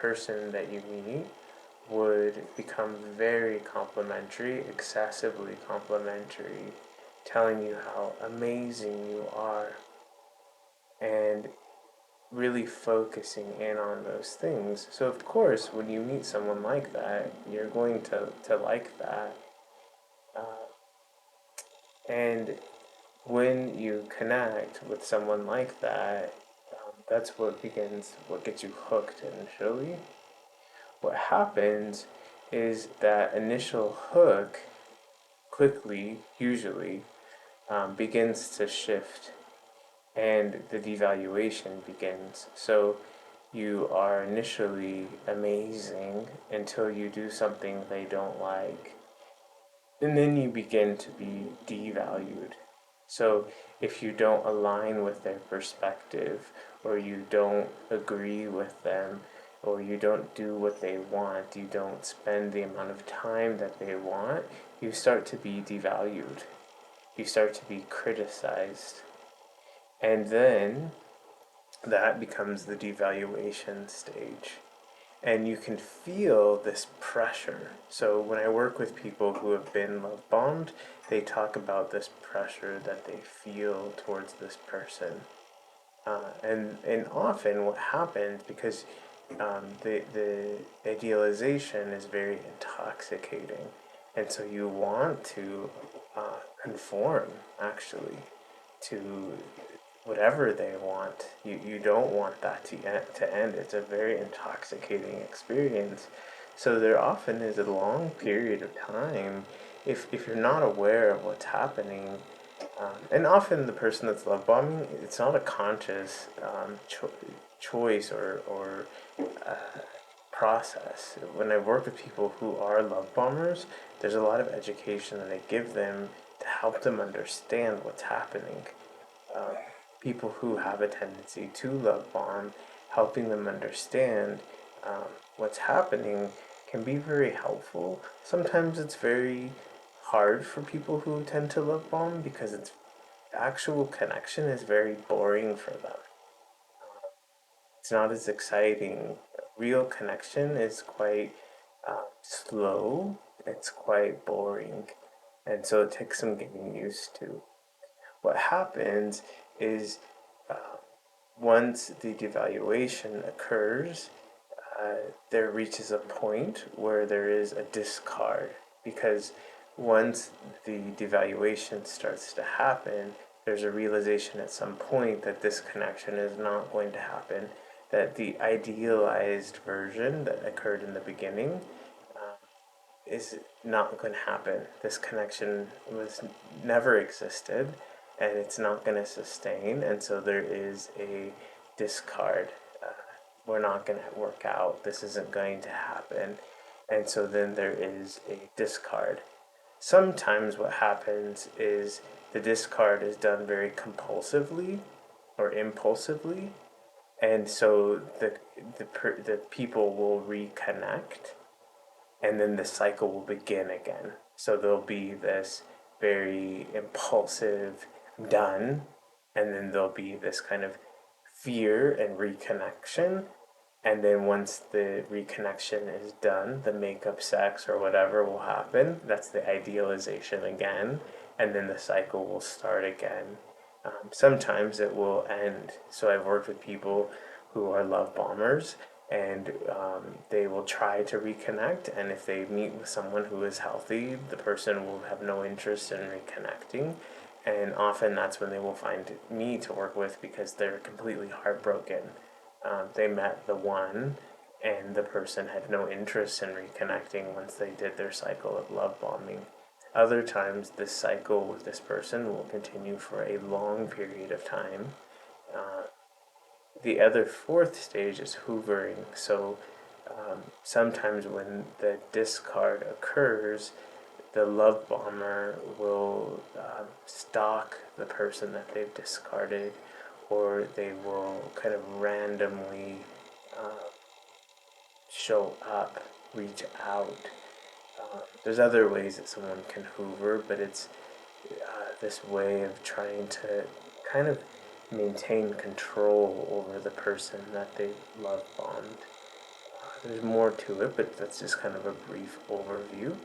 person that you meet would become very complimentary, excessively complimentary, telling you how amazing you are, and really focusing in on those things. So, of course, when you meet someone like that, you're going to like that. Uh, and when you connect with someone like that, that's what gets you hooked initially. What happens is that initial hook quickly, usually, begins to shift and the devaluation begins. So you are initially amazing until you do something they don't like, and then you begin to be devalued. So if you don't align with their perspective, or you don't agree with them, or you don't do what they want, you don't spend the amount of time that they want, you start to be devalued. You start to be criticized. And then that becomes the devaluation stage. And you can feel this pressure. So when I work with people who have been love bombed, they talk about this pressure that they feel towards this person. And often what happens, because the idealization is very intoxicating, and so you want to conform actually to whatever they want. You don't want that to end. It's a very intoxicating experience. So there often is a long period of time if you're not aware of what's happening. And often the person that's love bombing, it's not a conscious choice or process. When I work with people who are love bombers, there's a lot of education that I give them to help them understand what's happening. Um, People who have a tendency to love bomb, helping them understand what's happening can be very helpful. Sometimes it's very hard for people who tend to love bomb because it's actual connection is very boring for them. It's not as exciting. Real connection is quite slow. It's quite boring, and so it takes some getting used to. What happens is uh, once the devaluation occurs, there reaches a point where there is a discard, because once the devaluation starts to happen, there's a realization at some point that this connection is not going to happen, that the idealized version that occurred in the beginning is not going to happen. This connection was never existed, and it's not going to sustain, and so there is a discard. We're not going to work out. This isn't going to happen, and so then there is a discard. Sometimes what happens is the discard is done very compulsively or impulsively, and so the people will reconnect, and then the cycle will begin again. So there'll be this very impulsive done, and then there'll be this kind of fear and reconnection. And then once the reconnection is done, the makeup sex or whatever will happen. That's the idealization again. And then the cycle will start again. Sometimes it will end. So I've worked with people who are love bombers, and they will try to reconnect. And if they meet with someone who is healthy, the person will have no interest in reconnecting. And often that's when they will find me to work with, because they're completely heartbroken. They met the one, and the person had no interest in reconnecting once they did their cycle of love bombing. Other times, this cycle with this person will continue for a long period of time. Uh, the other fourth stage is hoovering. So sometimes when the discard occurs, the love bomber will stalk the person that they've discarded, or they will kind of randomly uh, show up, reach out. There's other ways that someone can hoover, but it's this way of trying to kind of maintain control over the person that they love bombed. There's more to it, but that's just kind of a brief overview.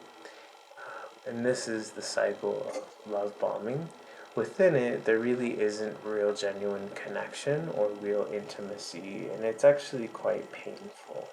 And this is the cycle of love bombing. Within it, there really isn't real genuine connection or real intimacy, and it's actually quite painful.